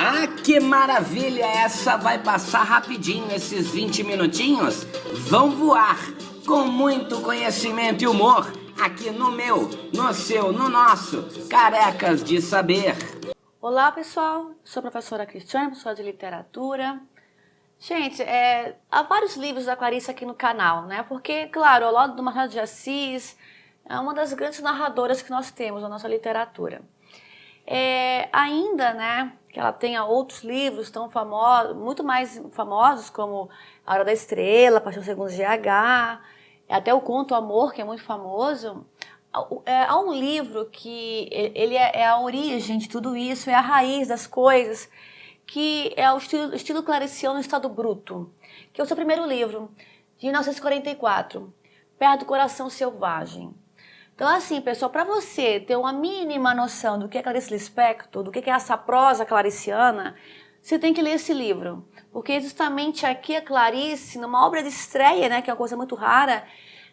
Ah, que maravilha! Essa vai passar rapidinho, esses 20 minutinhos vão voar com muito conhecimento e humor aqui no meu, no seu, no nosso Carecas de Saber. Olá pessoal, sou a professora Cristiane, professora de literatura. Gente, há vários livros da Clarice aqui no canal, né? Porque, claro, ao lado do Machado de Assis, é uma das grandes narradoras que nós temos na nossa literatura. Ainda, né, que ela tenha outros livros tão famosos, muito mais famosos, como A Hora da Estrela, Paixão Segundo GH, até o Conto Amor, que é muito famoso. Há um livro que ele é a origem de tudo isso, é a raiz das coisas, que é o estilo clariciano no estado bruto, que é o seu primeiro livro, de 1944, Perto do Coração Selvagem. Então, assim, pessoal, para você ter uma mínima noção do que é Clarice Lispector, do que é essa prosa clariciana, você tem que ler esse livro. Porque justamente aqui a Clarice, numa obra de estreia, né, que é uma coisa muito rara,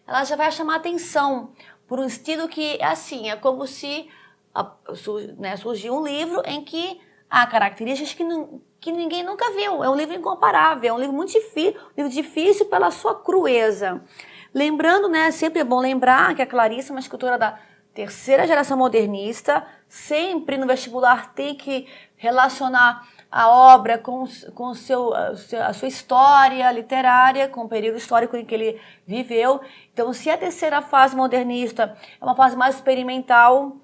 ela já vai chamar atenção por um estilo que, assim, é como se surgiu um livro em que há características que ninguém nunca viu. É um livro incomparável, é um livro muito difícil, difícil pela sua crueza. Lembrando, né, sempre é bom lembrar que a Clarice é uma escritora da terceira geração modernista, sempre no vestibular tem que relacionar a obra com a sua história literária, com o período histórico em que ele viveu. Então, se a terceira fase modernista é uma fase mais experimental,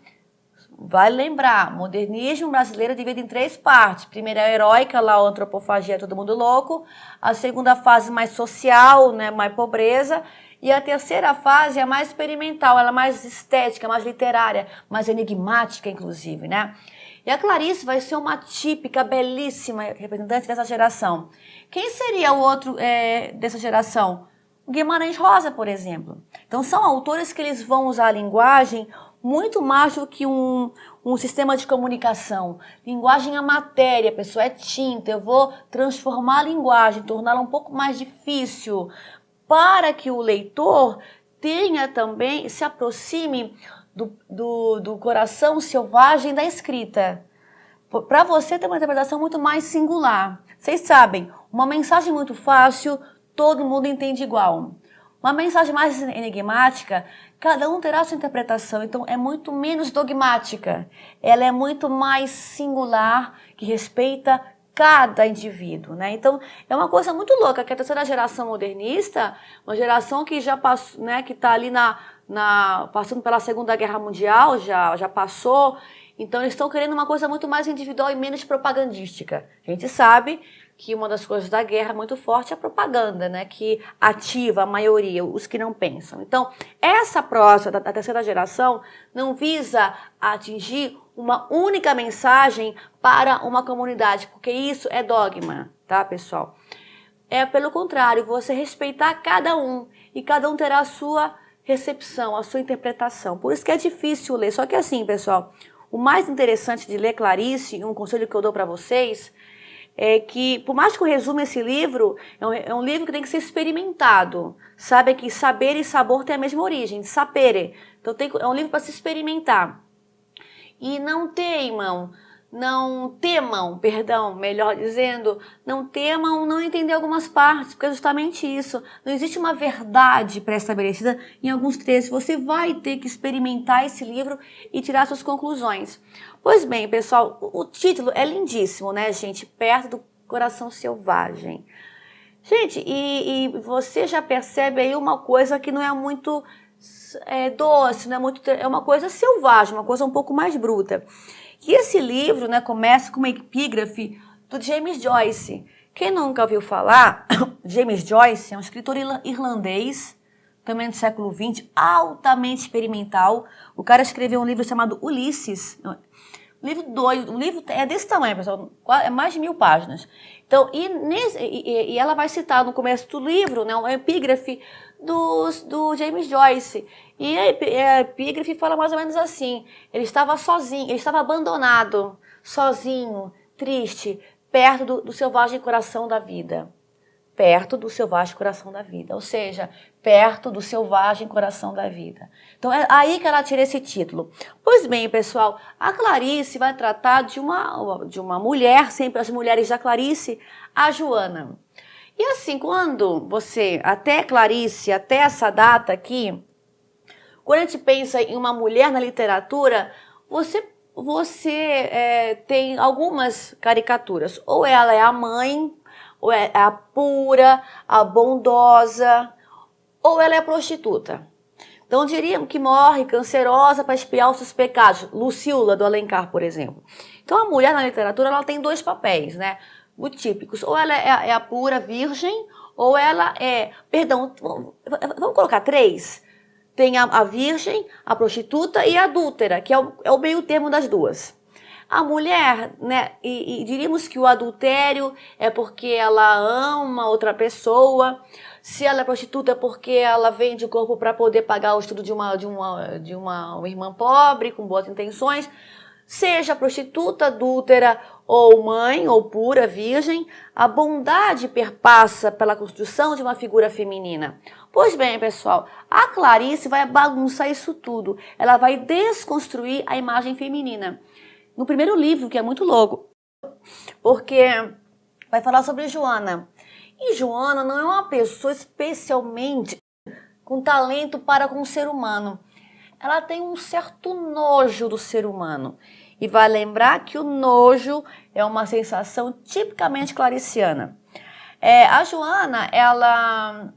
vale lembrar, modernismo brasileiro é dividido em 3 partes. Primeira é a heróica, lá a antropofagia, todo mundo louco. A segunda fase mais social, né, mais pobreza. E a terceira fase é a mais experimental, ela é mais estética, mais literária, mais enigmática, inclusive, né? E a Clarice vai ser uma típica, belíssima representante dessa geração. Quem seria o outro dessa geração? O Guimarães Rosa, por exemplo. Então, são autores que eles vão usar a linguagem muito mais do que um sistema de comunicação. Linguagem é matéria, pessoal, é tinta. Eu vou transformar a linguagem, torná-la um pouco mais difícil, para que o leitor tenha também, se aproxime do coração selvagem da escrita. Para você ter uma interpretação muito mais singular. Vocês sabem, uma mensagem muito fácil, todo mundo entende igual. Uma mensagem mais enigmática, cada um terá sua interpretação, então é muito menos dogmática. Ela é muito mais singular, que respeita cada indivíduo, né? Então, é uma coisa muito louca, que a terceira geração modernista, uma geração que já passou, né, que está ali passando pela Segunda Guerra Mundial, já passou, então eles estão querendo uma coisa muito mais individual e menos propagandística. A gente sabe que uma das coisas da guerra muito forte é a propaganda, né, que ativa a maioria, os que não pensam. Então, essa prosa da terceira geração não visa atingir uma única mensagem para uma comunidade, porque isso é dogma, tá, pessoal? É pelo contrário, você respeitar cada um, e cada um terá a sua recepção, a sua interpretação. Por isso que é difícil ler. Só que assim, pessoal, o mais interessante de ler Clarice, um conselho que eu dou para vocês, é que, por mais que eu resume esse livro, é um livro que tem que ser experimentado. Sabe que saber e sabor têm a mesma origem, sapere. Então é um livro para se experimentar. E não temam, melhor dizendo, não temam não entender algumas partes, porque é justamente isso. Não existe uma verdade pré-estabelecida em alguns trechos. Você vai ter que experimentar esse livro e tirar suas conclusões. Pois bem, pessoal, o título é lindíssimo, né, gente? Perto do Coração Selvagem. Gente, e você já percebe aí uma coisa que não é muito doce, não é muito, é uma coisa selvagem, uma coisa um pouco mais bruta. E esse livro, né, começa com uma epígrafe do James Joyce. Quem nunca ouviu falar, James Joyce é um escritor irlandês, também do século XX, altamente experimental. O cara escreveu um livro chamado Ulisses. Um livro doido, um livro é desse tamanho, pessoal, é mais de 1000 páginas. Então, e ela vai citar no começo do livro, né, uma epígrafe do James Joyce. E a epígrafe fala mais ou menos assim: ele estava sozinho, ele estava abandonado, sozinho, triste, perto do selvagem coração da vida. perto do selvagem coração da vida, ou seja, perto do selvagem coração da vida. Então é aí que ela tira esse título. Pois bem, pessoal, a Clarice vai tratar de uma mulher, sempre as mulheres da Clarice, a Joana. E assim, quando você, até Clarice, até essa data aqui, quando a gente pensa em uma mulher na literatura, você tem algumas caricaturas. Ou ela é a mãe, ou é a pura, a bondosa, ou ela é a prostituta. Então diríamos que morre cancerosa para expiar os seus pecados. Lucília do Alencar, por exemplo. Então a mulher na literatura ela tem dois papéis, né? Muito típicos. Ou ela é a pura virgem, ou ela é... Perdão, vamos colocar três? Tem a virgem, a prostituta e a adúltera, que é o meio termo das duas. A mulher, né, e diríamos que o adultério é porque ela ama outra pessoa. Se ela é prostituta é porque ela vende o corpo para poder pagar o estudo de uma irmã pobre, com boas intenções. Seja prostituta, adúltera, ou mãe, ou pura, virgem, a bondade perpassa pela construção de uma figura feminina. Pois bem, pessoal, a Clarice vai bagunçar isso tudo. Ela vai desconstruir a imagem feminina. No primeiro livro, que é muito louco, porque vai falar sobre Joana. E Joana não é uma pessoa especialmente com talento para com o ser humano. Ela tem um certo nojo do ser humano. E vai lembrar que o nojo é uma sensação tipicamente clariciana. A Joana, ela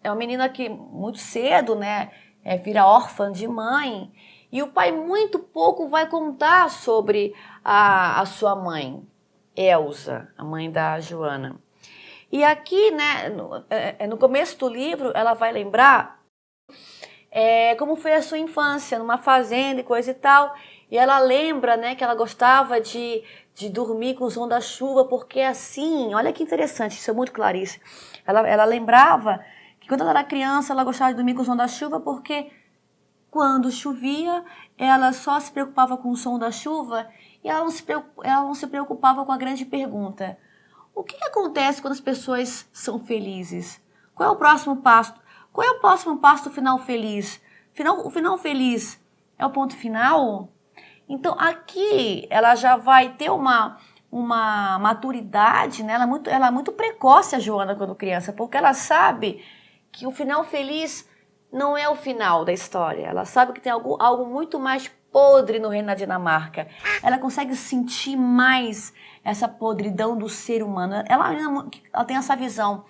é uma menina que muito cedo, né, vira órfã de mãe. E o pai muito pouco vai contar sobre a sua mãe, Elsa, a mãe da Joana. E aqui, né, no começo do livro, ela vai lembrar como foi a sua infância, numa fazenda e coisa e tal. E ela lembra, né, que ela gostava de dormir com o som da chuva, porque assim, olha que interessante, isso é muito Clarice. Ela lembrava que quando ela era criança, ela gostava de dormir com o som da chuva, porque quando chovia, ela só se preocupava com o som da chuva e ela não se preocupava com a grande pergunta. O que acontece quando as pessoas são felizes? Qual é o próximo passo? Qual é o próximo passo do final feliz? O final feliz é o ponto final? Então, aqui ela já vai ter uma maturidade, né? Ela é muito precoce, a Joana, quando criança, porque ela sabe que o final feliz não é o final da história. Ela sabe que tem algo muito mais podre no reino da Dinamarca. Ela consegue sentir mais essa podridão do ser humano. Ela tem essa visão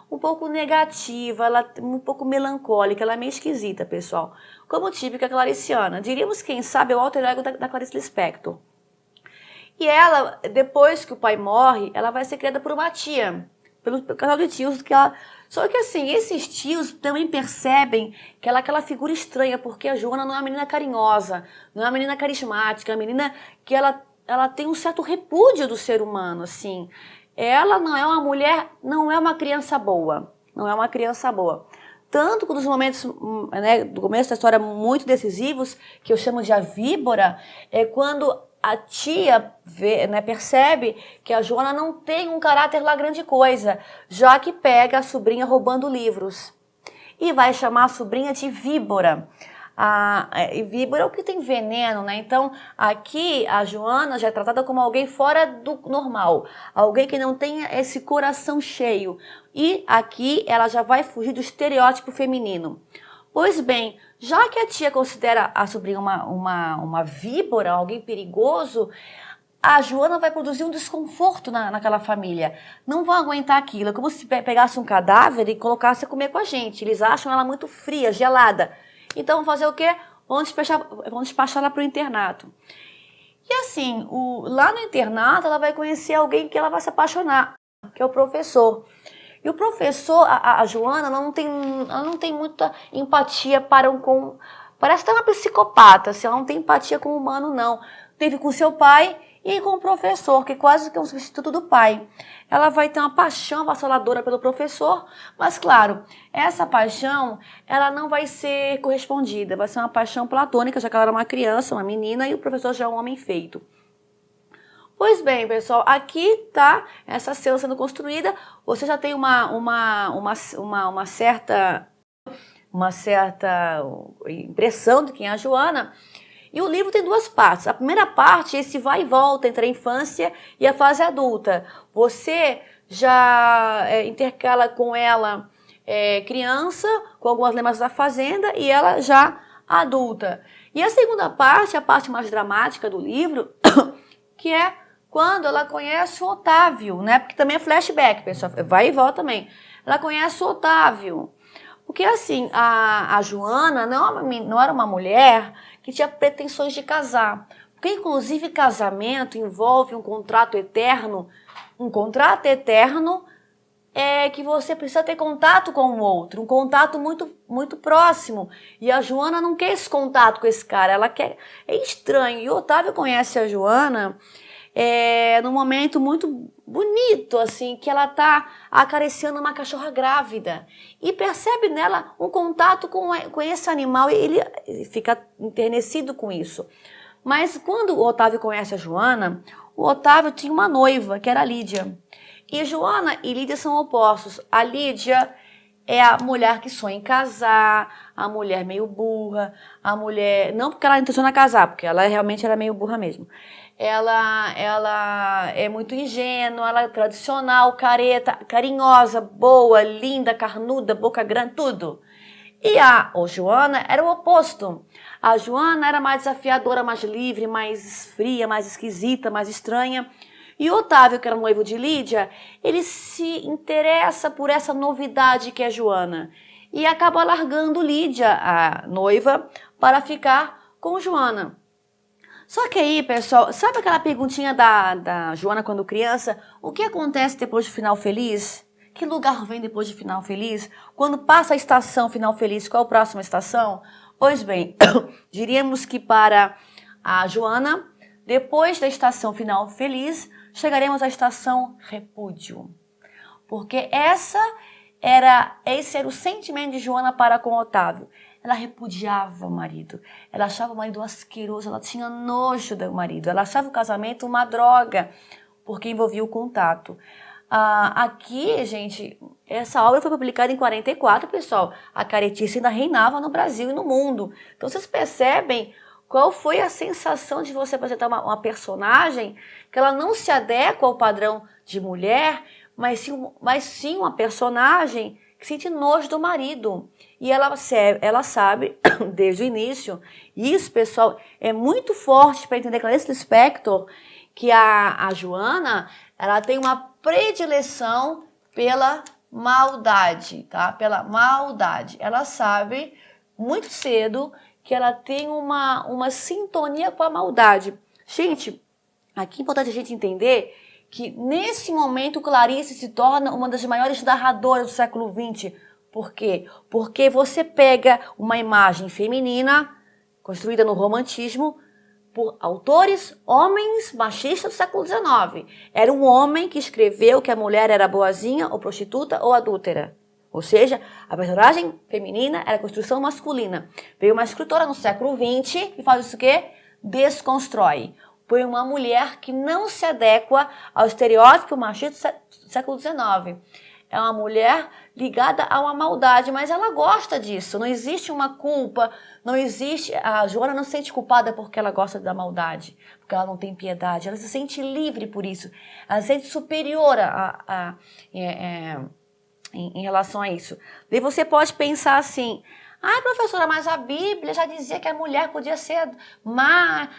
um pouco negativa, um pouco melancólica, ela é meio esquisita, pessoal. Como típica clariciana. Diríamos, quem sabe, é o alter ego da Clarice Lispector. E ela, depois que o pai morre, ela vai ser criada por uma tia, pelo casal de tios que ela... Só que assim, esses tios também percebem que ela é aquela figura estranha, porque a Joana não é uma menina carinhosa, não é uma menina carismática, é uma menina que ela tem um certo repúdio do ser humano, assim. Ela não é uma mulher, não é uma criança boa, não é uma criança boa. Tanto que nos momentos, né, do começo da história muito decisivos, que eu chamo de a víbora, é quando a tia percebe que a Joana não tem um caráter lá grande coisa, já que pega a sobrinha roubando livros. E vai chamar a sobrinha de víbora. E víbora é o que tem veneno, né? Então, aqui a Joana já é tratada como alguém fora do normal, alguém que não tenha esse coração cheio. E aqui ela já vai fugir do estereótipo feminino. Pois bem, já que a tia considera a sobrinha uma víbora, alguém perigoso, a Joana vai produzir um desconforto naquela família. Não vão aguentar aquilo. É como se pegasse um cadáver e colocasse a comer com a gente. Eles acham ela muito fria, gelada. Então vão fazer o quê? Vão despachar ela para o internato. E assim, lá no internato ela vai conhecer alguém que ela vai se apaixonar, que é o professor. E o professor, a Joana, ela não tem muita empatia parece que é uma psicopata, assim, ela não tem empatia com o humano, não. Teve com seu pai e com o professor, que quase que é um substituto do pai. Ela vai ter uma paixão avassaladora pelo professor, mas claro, essa paixão, ela não vai ser correspondida, vai ser uma paixão platônica, já que ela era uma criança, uma menina, e o professor já é um homem feito. Pois bem, pessoal, aqui tá essa cena sendo construída. Você já tem uma certa impressão de quem é a Joana. E o livro tem duas partes. A primeira parte, esse vai e volta entre a infância e a fase adulta. Você já intercala com ela criança, com algumas lembranças da fazenda, e ela já adulta. E a segunda parte, a parte mais dramática do livro, que é quando ela conhece o Otávio, né? Porque também é flashback, pessoal, vai e volta também. Ela conhece o Otávio. Porque assim, a Joana não era uma mulher que tinha pretensões de casar. Porque inclusive casamento envolve um contrato eterno. Um contrato eterno é que você precisa ter contato com o outro, um contato muito, muito próximo. E a Joana não quer esse contato com esse cara, ela quer. É estranho. E o Otávio conhece a Joana num momento muito bonito, assim, que ela tá acariciando uma cachorra grávida e percebe nela um contato com esse animal e ele fica enternecido com isso. Mas quando o Otávio conhece a Joana, o Otávio tinha uma noiva, que era a Lídia. E Joana e Lídia são opostos. A Lídia é a mulher que sonha em casar, a mulher meio burra, a mulher... Não porque ela intenciona casar, porque ela realmente era meio burra mesmo. Ela é muito ingênua, ela é tradicional, careta, carinhosa, boa, linda, carnuda, boca grande, tudo. E a Joana era o oposto. A Joana era mais desafiadora, mais livre, mais fria, mais esquisita, mais estranha. E o Otávio, que era noivo de Lídia, ele se interessa por essa novidade que é Joana. E acaba largando Lídia, a noiva, para ficar com Joana. Só que aí, pessoal, sabe aquela perguntinha da Joana quando criança? O que acontece depois de final feliz? Que lugar vem depois de final feliz? Quando passa a estação final feliz, qual a próxima estação? Pois bem, diríamos que para a Joana, depois da estação final feliz, chegaremos à estação repúdio. Porque esse era o sentimento de Joana para com Otávio. Ela repudiava o marido, ela achava o marido asqueroso, ela tinha nojo do marido, ela achava o casamento uma droga, porque envolvia o contato. Aqui, gente, essa obra foi publicada em 44, pessoal. A caretice ainda reinava no Brasil e no mundo. Então, vocês percebem qual foi a sensação de você apresentar uma personagem que ela não se adequa ao padrão de mulher, mas sim uma personagem que sente nojo do marido. E ela sabe, desde o início, isso, pessoal, é muito forte para entender Clarice Lispector, que a Joana, ela tem uma predileção pela maldade, tá? Pela maldade. Ela sabe muito cedo que ela tem uma sintonia com a maldade. Gente, aqui é importante a gente entender que nesse momento Clarice se torna uma das maiores narradoras do século XX. Por quê? Porque você pega uma imagem feminina construída no romantismo por autores, homens machistas do século XIX. Era um homem que escreveu que a mulher era boazinha, ou prostituta, ou adúltera. Ou seja, a personagem feminina era a construção masculina. Veio uma escritora no século XX e faz isso o quê? Desconstrói. Põe uma mulher que não se adequa ao estereótipo machista do século XIX. É uma mulher ligada a uma maldade, mas ela gosta disso. Não existe uma culpa, não existe... A Joana não se sente culpada porque ela gosta da maldade, porque ela não tem piedade. Ela se sente livre por isso. Ela se sente superior em relação a isso. Daí você pode pensar assim... professora, mas a Bíblia já dizia que a mulher podia ser má.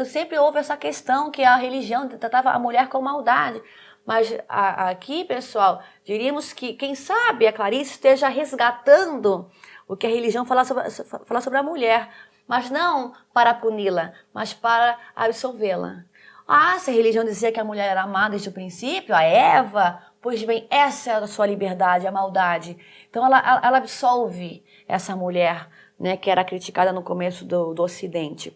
Sempre houve essa questão que a religião tratava a mulher com maldade. Mas aqui, pessoal, diríamos que, quem sabe, a Clarice esteja resgatando o que a religião fala sobre a mulher. Mas não para puni-la, mas para absolvê-la. Se a religião dizia que a mulher era má desde o princípio, a Eva, pois bem, essa é a sua liberdade, a maldade. Então ela absolve essa mulher, né, que era criticada no começo do Ocidente.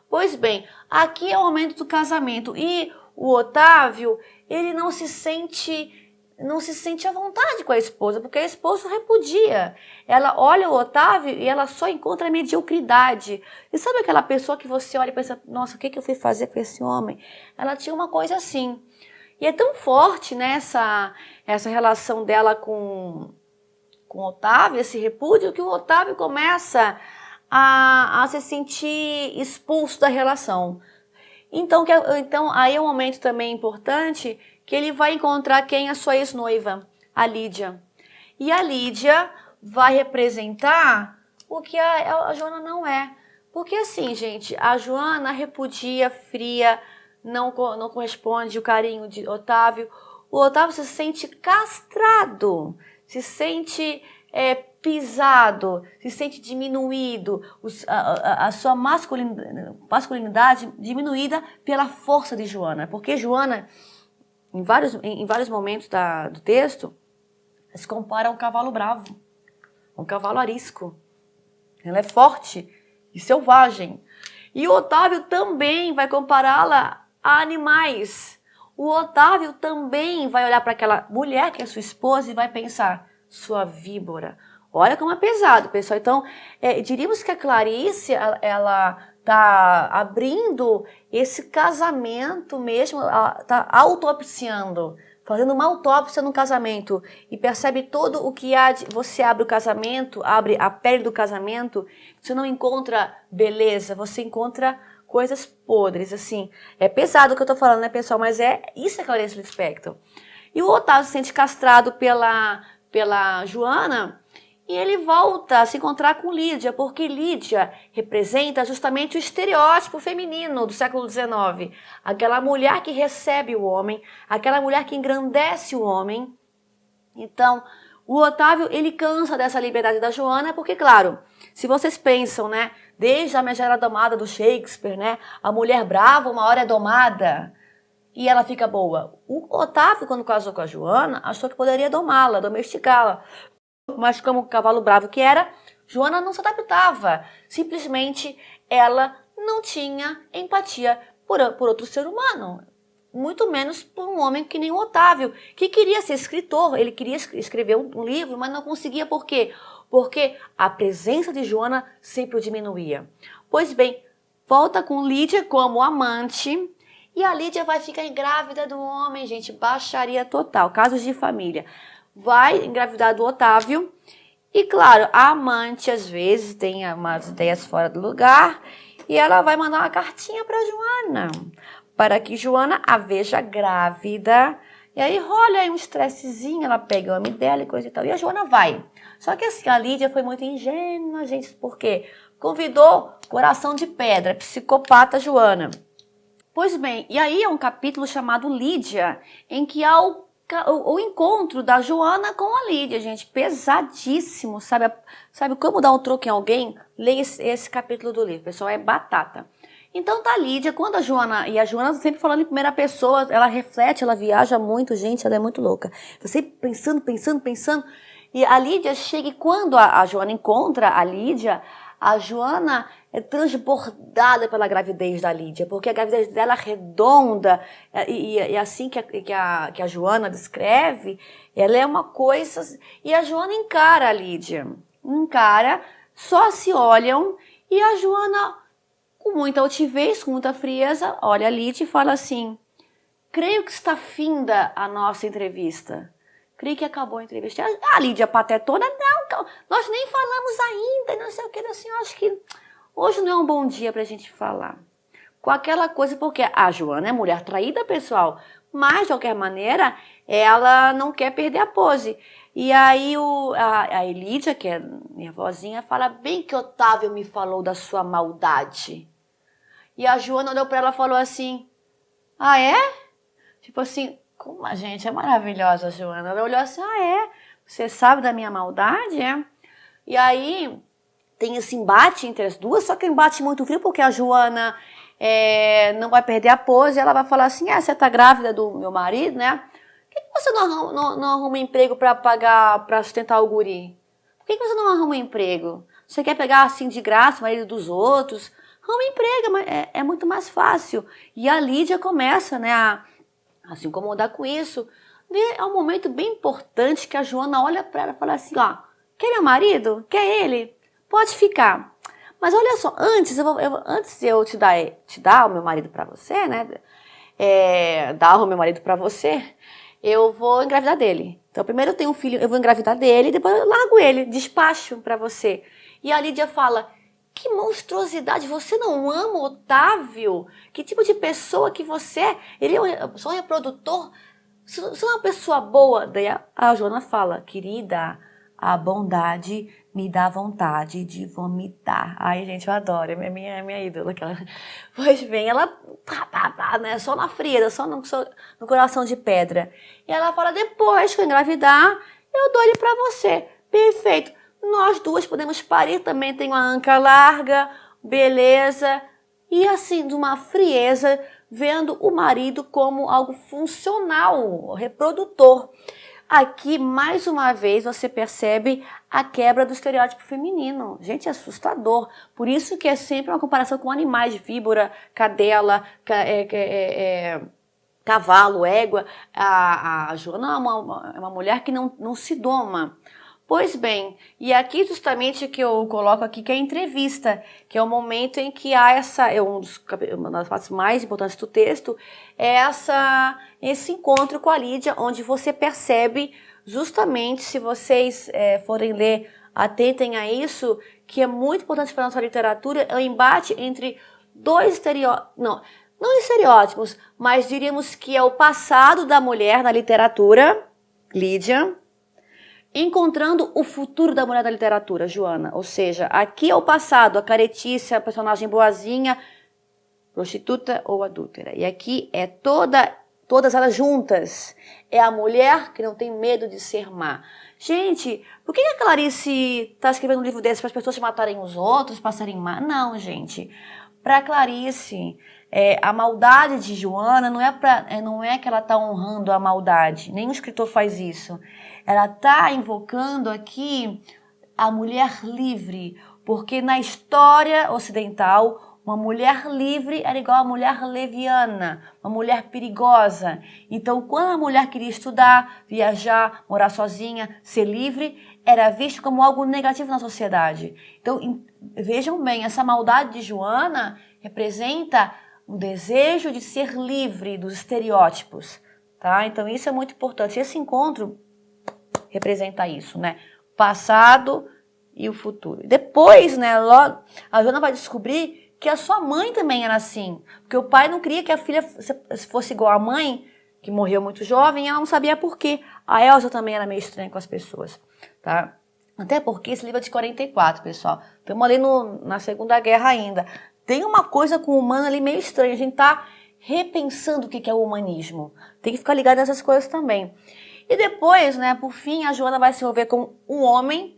Pois bem, aqui é o momento do casamento. E o Otávio, ele não se sente não se sente à vontade com a esposa, porque a esposa repudia. Ela olha o Otávio e ela só encontra mediocridade. E sabe aquela pessoa que você olha e pensa, nossa, o que eu fui fazer com esse homem? Ela tinha uma coisa assim. E é tão forte, né, essa relação dela com o Otávio, esse repúdio, que o Otávio começa a se sentir expulso da relação. Então aí é um momento também importante que ele vai encontrar quem? A sua ex-noiva, a Lídia. E a Lídia vai representar o que a Joana não é. Porque assim, gente, a Joana repudia, fria, não corresponde o carinho de Otávio. O Otávio se sente castrado, se sente pisado, se sente diminuído, a sua masculinidade diminuída pela força de Joana. Porque Joana, em vários momentos do texto, se compara a um cavalo bravo, um cavalo arisco. Ela é forte e selvagem. E o Otávio também vai compará-la a animais. O Otávio também vai olhar para aquela mulher que é sua esposa e vai pensar, sua víbora. Olha como é pesado, pessoal. Então, diríamos que a Clarice, ela está abrindo esse casamento mesmo, está autopsiando, fazendo uma autópsia no casamento e percebe todo o que há. Você abre o casamento, abre a pele do casamento, você não encontra beleza, você encontra coisas podres, assim. É pesado o que eu tô falando, né, pessoal? Mas isso é Clarice Lispector. E o Otávio se sente castrado pela Joana e ele volta a se encontrar com Lídia, porque Lídia representa justamente o estereótipo feminino do século XIX. Aquela mulher que recebe o homem, aquela mulher que engrandece o homem. Então, o Otávio, ele cansa dessa liberdade da Joana, porque, claro, se vocês pensam, né, desde a Megera Domada do Shakespeare, né, a mulher brava uma hora é domada e ela fica boa. O Otávio, quando casou com a Joana, achou que poderia domá-la, domesticá-la. Mas como cavalo bravo que era, Joana não se adaptava. Simplesmente ela não tinha empatia por outro ser humano. Muito menos por um homem que nem o Otávio, que queria ser escritor. Ele queria escrever um livro, mas não conseguia. Por quê? Porque a presença de Joana sempre o diminuía. Pois bem, volta com Lídia como amante. E a Lídia vai ficar grávida do homem, gente. Baixaria total. Casos de família. Vai engravidar do Otávio. E, claro, a amante, às vezes, tem umas ideias fora do lugar. E ela vai mandar uma cartinha para Joana. Para que Joana a veja grávida. E aí rola aí um estressezinho. Ela pega o homem dela e coisa e tal. E a Joana vai. Só que assim, a Lídia foi muito ingênua, gente. Por quê? Convidou coração de pedra, psicopata Joana. Pois bem, e aí é um capítulo chamado Lídia, em que há o encontro da Joana com a Lídia, gente, pesadíssimo, sabe como dar um troco em alguém? Leia esse capítulo do livro, pessoal, é batata. Então tá a Lídia, quando a Joana sempre falando em primeira pessoa, ela reflete, ela viaja muito, gente, ela é muito louca. Você pensando, e a Lídia chega e quando a Joana encontra a Lídia, a Joana é transbordada pela gravidez da Lídia, porque a gravidez dela é redonda, e assim que a Joana descreve, ela é uma coisa... E a Joana encara a Lídia, só se olham, e a Joana, com muita altivez, com muita frieza, olha a Lídia e fala assim, creio que está finda a nossa entrevista. Creio que acabou a entrevista. A Lídia patetona, não, nós nem falamos ainda, não sei o que, assim, eu acho que hoje não é um bom dia pra gente falar. Com aquela coisa, porque a Joana é mulher traída, pessoal, mas, de qualquer maneira, ela não quer perder a pose. E aí a Lídia, que é nervosinha, fala, bem que Otávio me falou da sua maldade. E a Joana olhou pra ela e falou assim, ah, é? Tipo assim... Como a gente é maravilhosa, Joana. Ela olhou assim, você sabe da minha maldade, é? E aí tem esse embate entre as duas, só que é um embate muito frio, porque a Joana não vai perder a pose, ela vai falar assim, você tá grávida do meu marido, né? Por que você não arruma emprego para pagar, para sustentar o guri? Por que você não arruma emprego? Você quer pegar assim de graça o marido dos outros? Arruma emprego, mas é muito mais fácil. E a Lídia começa, né, a se incomodar com isso. É um momento bem importante que a Joana olha para ela e fala assim, ó, quer meu marido? Quer ele? Pode ficar. Mas olha só, antes de eu te dar o meu marido para você, né? Dar o meu marido para você, eu vou engravidar dele. Então, primeiro eu tenho um filho, eu vou engravidar dele, depois eu largo ele, despacho para você. E a Lídia fala, que monstruosidade, você não ama o Otávio? Que tipo de pessoa que você é? Ele é só um reprodutor? Você é uma pessoa boa? Daí a Joana fala, querida, a bondade me dá vontade de vomitar. Ai, gente, eu adoro, é minha ídola. Pois bem, ela né, só na frieza, só no coração de pedra. E ela fala, depois que eu engravidar, eu dou ele pra você. Perfeito. Nós duas podemos parir, também tenho a anca larga, beleza. E assim, de uma frieza, vendo o marido como algo funcional, reprodutor. Aqui, mais uma vez, você percebe a quebra do estereótipo feminino. Gente, é assustador. Por isso que é sempre uma comparação com animais, víbora, cadela, cavalo, égua. A Joana é uma mulher que não se doma. Pois bem, e aqui justamente que eu coloco aqui, que é a entrevista, que é o momento em que há uma das partes mais importantes do texto, é esse encontro com a Lídia, onde você percebe justamente, se vocês forem ler, atentem a isso, que é muito importante para a nossa literatura, é o embate entre dois estereótipos, não estereótipos, mas diríamos que é o passado da mulher na literatura, Lídia, encontrando o futuro da mulher da literatura, Joana. Ou seja, aqui é o passado, a caretice, a personagem boazinha, prostituta ou adúltera. E aqui é todas elas juntas. É a mulher que não tem medo de ser má. Gente, por que a Clarice está escrevendo um livro desse para as pessoas matarem os outros, para serem má? Não, gente. Para Clarice, a maldade de Joana não é que ela está honrando a maldade. Nenhum escritor faz isso. Ela está invocando aqui a mulher livre, porque na história ocidental, uma mulher livre era igual a mulher leviana, uma mulher perigosa. Então, quando a mulher queria estudar, viajar, morar sozinha, ser livre, era visto como algo negativo na sociedade. Então, vejam bem, essa maldade de Joana representa o desejo de ser livre dos estereótipos, tá? Então, isso é muito importante. Esse encontro representa isso, né? Passado e o futuro. Depois, né, logo, a Joana vai descobrir que a sua mãe também era assim. Porque o pai não queria que a filha fosse igual à mãe, que morreu muito jovem, e ela não sabia por quê. A Elsa também era meio estranha com as pessoas, tá? Até porque esse livro é de 44, pessoal. Estamos ali na Segunda Guerra ainda. Tem uma coisa com o humano ali meio estranha. A gente tá repensando o que é o humanismo. Tem que ficar ligado nessas coisas também. E depois, né, por fim, a Joana vai se envolver com um homem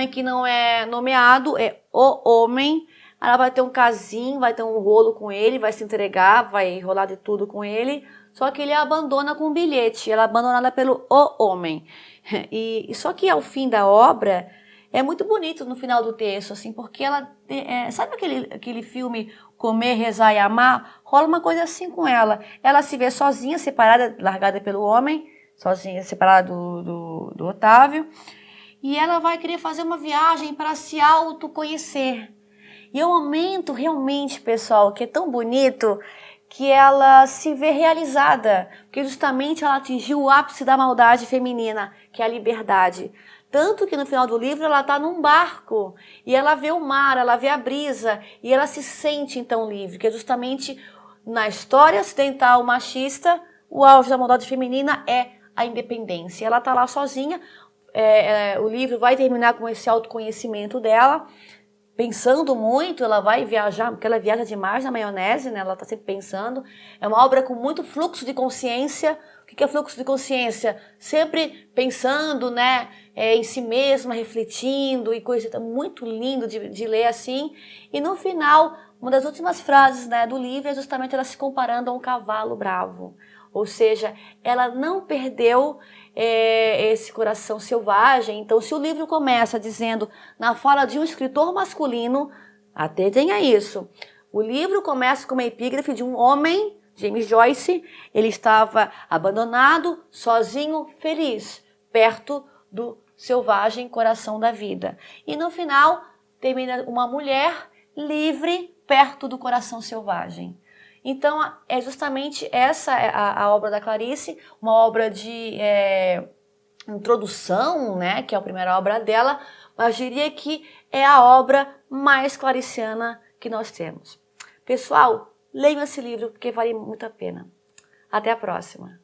que não é nomeado, é o homem. Ela vai ter um casinho, vai ter um rolo com ele, vai se entregar, vai rolar de tudo com ele. Só que ele a abandona com um bilhete, ela é abandonada pelo o homem. E só que ao fim da obra, é muito bonito no final do texto, assim, porque ela... sabe aquele filme Comer, Rezar e Amar? Rola uma coisa assim com ela. Ela se vê sozinha, separada, largada pelo homem, sozinha, separada do Otávio. E ela vai querer fazer uma viagem para se autoconhecer. E é um momento realmente, pessoal, que é tão bonito, que ela se vê realizada, porque justamente ela atingiu o ápice da maldade feminina, que é a liberdade. Tanto que no final do livro ela está num barco, e ela vê o mar, ela vê a brisa, e ela se sente então livre, que é justamente na história ocidental machista, o auge da maldade feminina é a independência. Ela está lá sozinha, o livro vai terminar com esse autoconhecimento dela, pensando muito, ela vai viajar, porque ela viaja demais na maionese, né? Ela está sempre pensando. É uma obra com muito fluxo de consciência. O que é fluxo de consciência? Sempre pensando, né, em si mesma, refletindo e coisa muito lindo de ler assim. E no final, uma das últimas frases, né, do livro é justamente ela se comparando a um cavalo bravo. Ou seja, ela não perdeu esse coração selvagem. Então, se o livro começa dizendo, na fala de um escritor masculino, atentem a isso. O livro começa com uma epígrafe de um homem James Joyce, ele estava abandonado, sozinho, feliz, perto do selvagem coração da vida. E no final, termina uma mulher livre, perto do coração selvagem. Então, é justamente essa a obra da Clarice, uma obra de introdução, né, que é a primeira obra dela, mas diria que é a obra mais clariciana que nós temos. Pessoal, leiam esse livro porque vale muito a pena. Até a próxima!